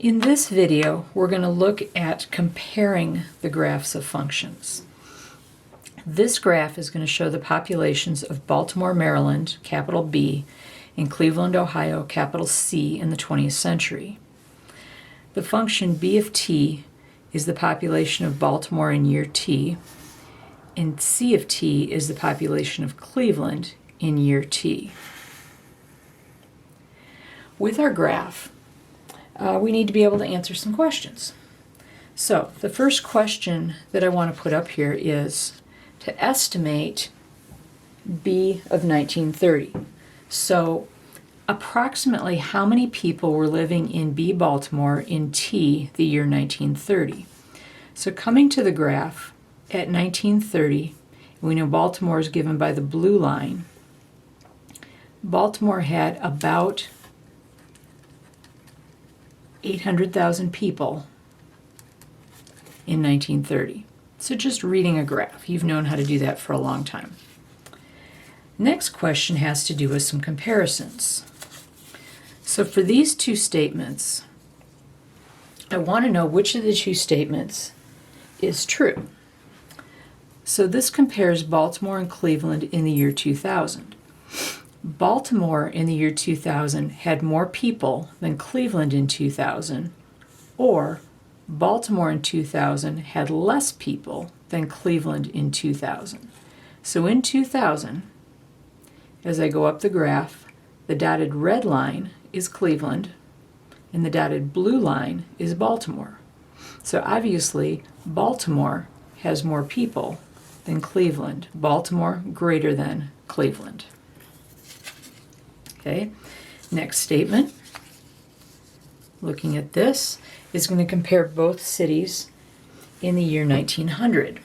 In this video, we're going to look at comparing the graphs of functions. This graph is going to show the populations of Baltimore, Maryland, capital B, and Cleveland, Ohio, capital C, in the 20th century. The function b of t is the population of Baltimore in year t, and c of t is the population of Cleveland in year t. With our graph, we need to be able to answer some questions. So the first question that I want to put up here is to estimate B of 1930. So approximately how many people were living in B, Baltimore in T, the year 1930? So coming to the graph at 1930, we know Baltimore is given by the blue line. Baltimore had about 800,000 people in 1930. So just reading a graph, you've known how to do that for a long time. Next question has to do with some comparisons. So for these two statements, I want to know which of the two statements is true. So this compares Baltimore and Cleveland in the year 2000. Baltimore in the year 2000 had more people than Cleveland in 2000, or Baltimore in 2000 had less people than Cleveland in 2000. So in 2000, as I go up the graph, the dotted red line is Cleveland and the dotted blue line is Baltimore. So obviously, Baltimore has more people than Cleveland. Baltimore greater than Cleveland. Okay, next statement, looking at this, is going to compare both cities in the year 1900.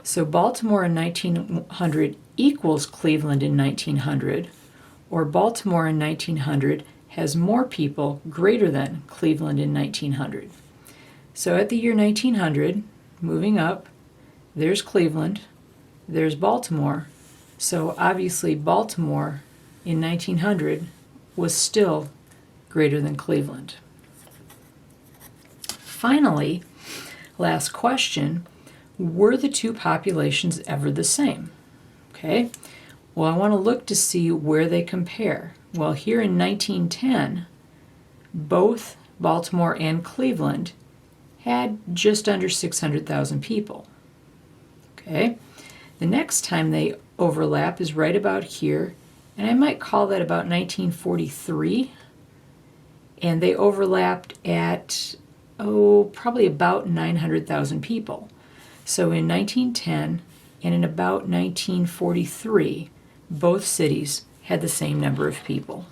So Baltimore in 1900 equals Cleveland in 1900, or Baltimore in 1900 has more people greater than Cleveland in 1900. So at the year 1900, moving up, there's Cleveland, there's Baltimore, so obviously Baltimore in 1900 was still greater than Cleveland. Finally, last question, were the two populations ever the same? Okay, well, I want to look to see where they compare. Well, here in 1910, both Baltimore and Cleveland had just under 600,000 people. Okay, the next time they overlap is right about here, and I might call that about 1943, and they overlapped at, probably about 900,000 people. So in 1910 and in about 1943, both cities had the same number of people.